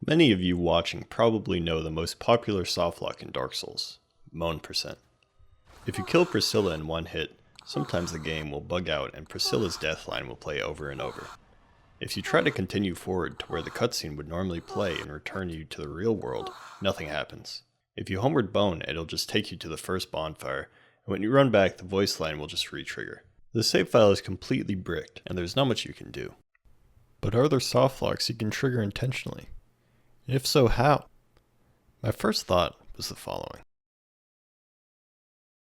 Many of you watching probably know the most popular softlock in Dark Souls, Moan Percent. If you kill Priscilla in one hit, sometimes the game will bug out and Priscilla's deathline will play over and over. If you try to continue forward to where the cutscene would normally play and return you to the real world, nothing happens. If you homeward bone, it'll just take you to the first bonfire, and when you run back, the voice line will just re-trigger. The save file is completely bricked, and there's not much you can do. But are there softlocks you can trigger intentionally? If so, how? My first thought was the following.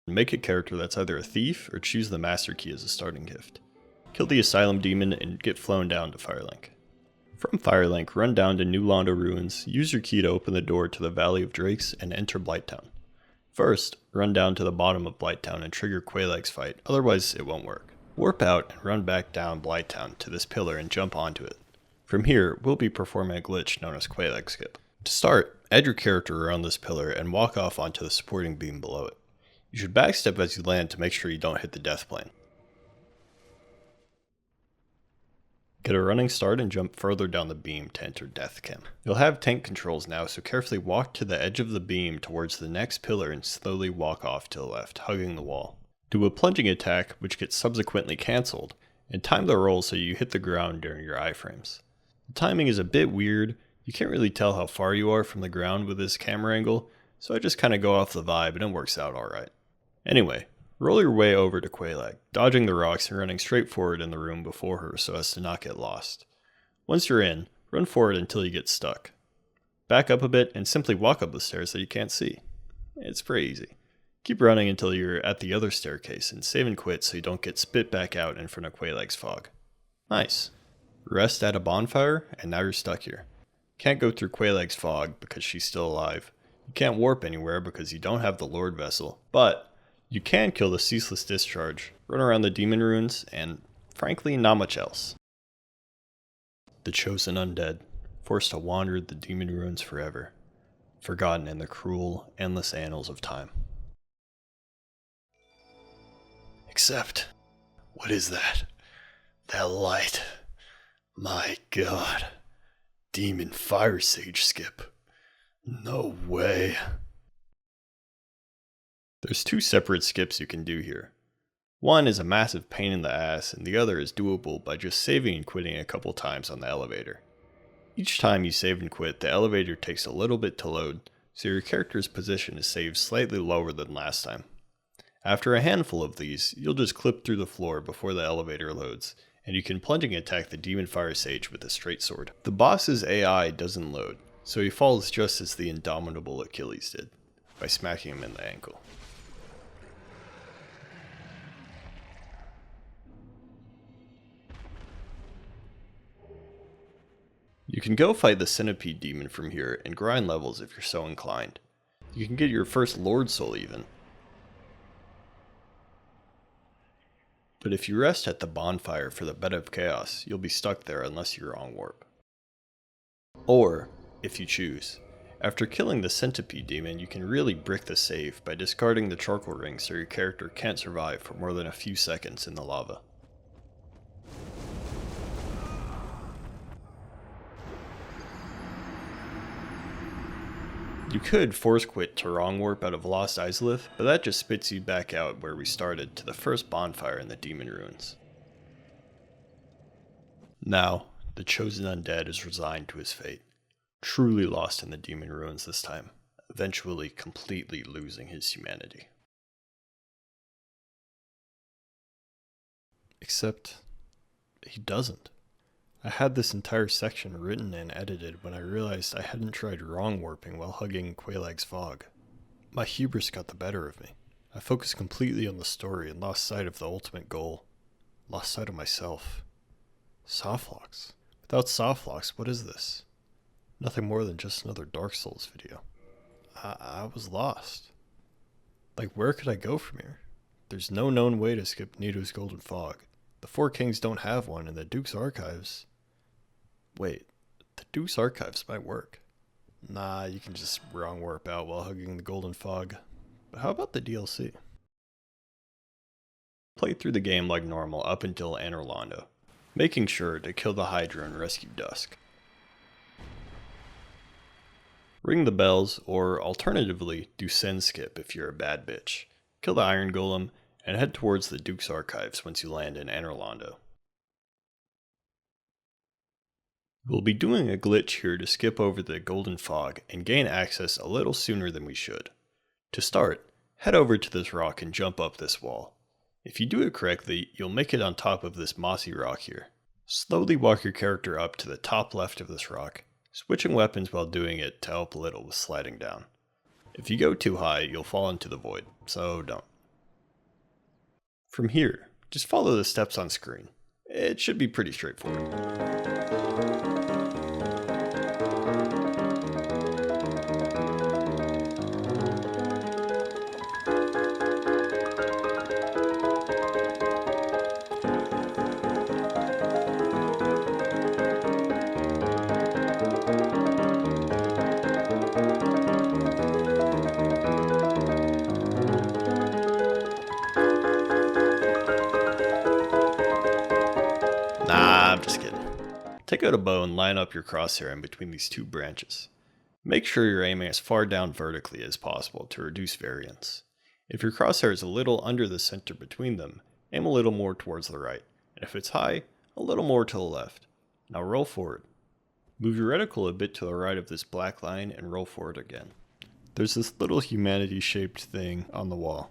Make a character that's either a thief or choose the Master Key as a starting gift. Kill the Asylum Demon and get flown down to Firelink. From Firelink, run down to New Londo Ruins, use your key to open the door to the Valley of Drakes and enter Blighttown. First, run down to the bottom of Blighttown and trigger Quelaag's fight, otherwise it won't work. Warp out and run back down Blighttown to this pillar and jump onto it. From here, we'll be performing a glitch known as Quelaag Skip. To start, add your character around this pillar and walk off onto the supporting beam below it. You should backstep as you land to make sure you don't hit the death plane. Get a running start and jump further down the beam to enter Deathcam. You'll have tank controls now, so carefully walk to the edge of the beam towards the next pillar and slowly walk off to the left, hugging the wall. Do a plunging attack, which gets subsequently cancelled, and time the roll so you hit the ground during your iframes. The timing is a bit weird, you can't really tell how far you are from the ground with this camera angle, so I just kinda go off the vibe and it works out alright. Anyway, roll your way over to Quelaag, dodging the rocks and running straight forward in the room before her so as to not get lost. Once you're in, run forward until you get stuck. Back up a bit and simply walk up the stairs that you can't see. It's pretty easy. Keep running until you're at the other staircase and save and quit so you don't get spit back out in front of Quelaag's fog. Nice. Rest at a bonfire, and now you're stuck here. Can't go through Quelaag's fog because she's still alive. You can't warp anywhere because you don't have the Lord Vessel, but you can kill the Ceaseless Discharge, run around the Demon Ruins, and frankly, not much else. The Chosen Undead, forced to wander the Demon Ruins forever, forgotten in the cruel, endless annals of time. Except, what is that? That light. My god. Demon Fire Sage Skip. No way. There's two separate skips you can do here. One is a massive pain in the ass, and the other is doable by just saving and quitting a couple times on the elevator. Each time you save and quit, the elevator takes a little bit to load, so your character's position is saved slightly lower than last time. After a handful of these, you'll just clip through the floor before the elevator loads, and you can plunging attack the Demon Fire Sage with a straight sword. The boss's AI doesn't load, so he falls just as the indomitable Achilles did, by smacking him in the ankle. You can go fight the Centipede Demon from here and grind levels if you're so inclined. You can get your first Lord Soul even. But if you rest at the bonfire for the Bed of Chaos, you'll be stuck there unless you're on warp. Or, if you choose, after killing the Centipede Demon, you can really brick the save by discarding the charcoal ring so your character can't survive for more than a few seconds in the lava. You could force quit to wrong warp out of Lost Izalith, but that just spits you back out where we started to the first bonfire in the Demon Ruins. Now, the Chosen Undead is resigned to his fate, truly lost in the Demon Ruins this time, eventually completely losing his humanity. Except, he doesn't. I had this entire section written and edited when I realized I hadn't tried wrong warping while hugging Quelaag's fog. My hubris got the better of me. I focused completely on the story and lost sight of the ultimate goal. Lost sight of myself. Softlocks. Without softlocks, what is this? Nothing more than just another Dark Souls video. I was lost. Like, where could I go from here? There's no known way to skip Nito's Golden Fog. The Four Kings don't have one, and the Duke's Archives... Wait, the Duke's Archives might work. Nah, you can just wrong warp out while hugging the Golden Fog. But how about the DLC? Play through the game like normal up until Anor Londo, making sure to kill the Hydra and rescue Dusk. Ring the bells, or alternatively, do Sin Skip if you're a bad bitch. Kill the Iron Golem, and head towards the Duke's Archives once you land in Anor Londo. We'll be doing a glitch here to skip over the Golden Fog and gain access a little sooner than we should. To start, head over to this rock and jump up this wall. If you do it correctly, you'll make it on top of this mossy rock here. Slowly walk your character up to the top left of this rock, switching weapons while doing it to help a little with sliding down. If you go too high, you'll fall into the void, so don't. From here, just follow the steps on screen. It should be pretty straightforward. Nah, I'm just kidding. Take out a bow and line up your crosshair in between these two branches. Make sure you're aiming as far down vertically as possible to reduce variance. If your crosshair is a little under the center between them, aim a little more towards the right, and if it's high, a little more to the left. Now roll forward. Move your reticle a bit to the right of this black line and roll forward again. There's this little humanity-shaped thing on the wall.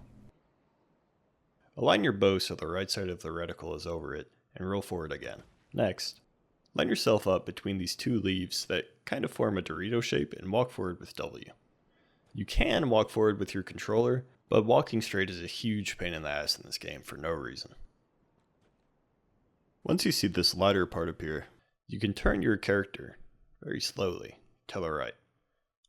Align your bow so the right side of the reticle is over it, and roll forward again. Next, line yourself up between these two leaves that kind of form a Dorito shape and walk forward with W. You can walk forward with your controller, but walking straight is a huge pain in the ass in this game for no reason. Once you see this lighter part appear, you can turn your character, very slowly, to the right.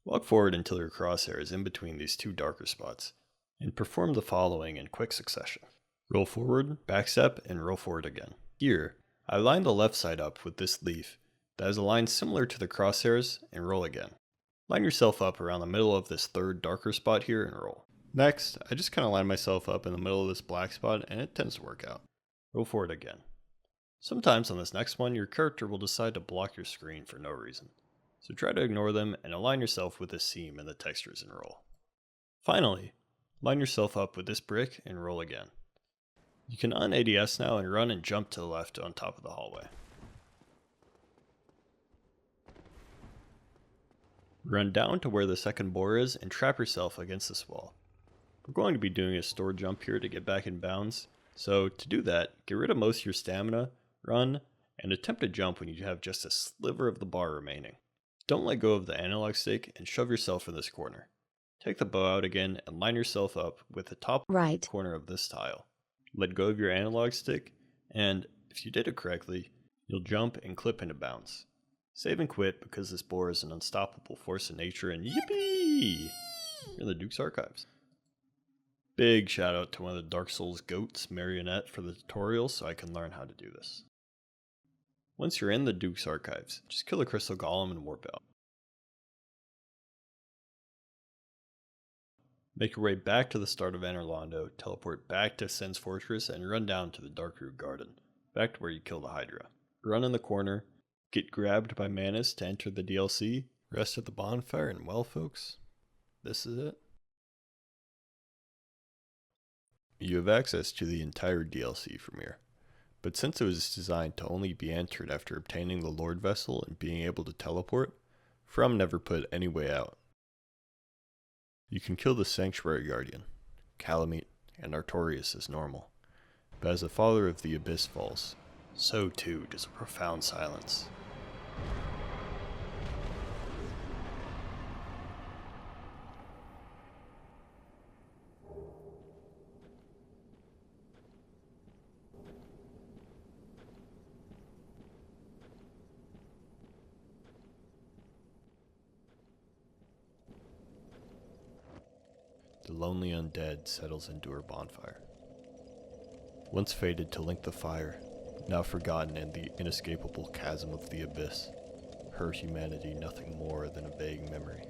Walk forward until your crosshair is in between these two darker spots, and perform the following in quick succession. Roll forward, backstep, and roll forward again. Here, I line the left side up with this leaf that has a line similar to the crosshairs and roll again. Line yourself up around the middle of this third darker spot here and roll. Next, I just kind of line myself up in the middle of this black spot and it tends to work out. Roll forward again. Sometimes on this next one, your character will decide to block your screen for no reason. So try to ignore them and align yourself with this seam in the textures and roll. Finally, line yourself up with this brick and roll again. You can un-ADS now and run and jump to the left on top of the hallway. Run down to where the second boar is and trap yourself against this wall. We're going to be doing a store jump here to get back in bounds, so to do that, get rid of most of your stamina, run, and attempt to jump when you have just a sliver of the bar remaining. Don't let go of the analog stick and shove yourself in this corner. Take the bow out again and line yourself up with the top right corner of this tile. Let go of your analog stick, and if you did it correctly, you'll jump and clip into bounds. Save and quit because this boar is an unstoppable force in nature, and yippee! You're in the Duke's Archives. Big shout out to one of the Dark Souls goats, Marionette, for the tutorial so I can learn how to do this. Once you're in the Duke's Archives, just kill the Crystal Golem and warp out. Make your way back to the start of Anor Londo, teleport back to Sen's Fortress, and run down to the Darkroot Garden, back to where you kill the Hydra. Run in the corner, get grabbed by Manus to enter the DLC, rest at the bonfire, and well folks, this is it. You have access to the entire DLC from here, but since it was designed to only be entered after obtaining the Lord Vessel and being able to teleport, From never put any way out. You can kill the Sanctuary Guardian, Kalameet, and Artorias as normal, but as the Father of the Abyss falls, so too does a profound silence. The lonely undead settles into her bonfire. Once fated to link the fire, now forgotten in the inescapable chasm of the abyss, her humanity nothing more than a vague memory.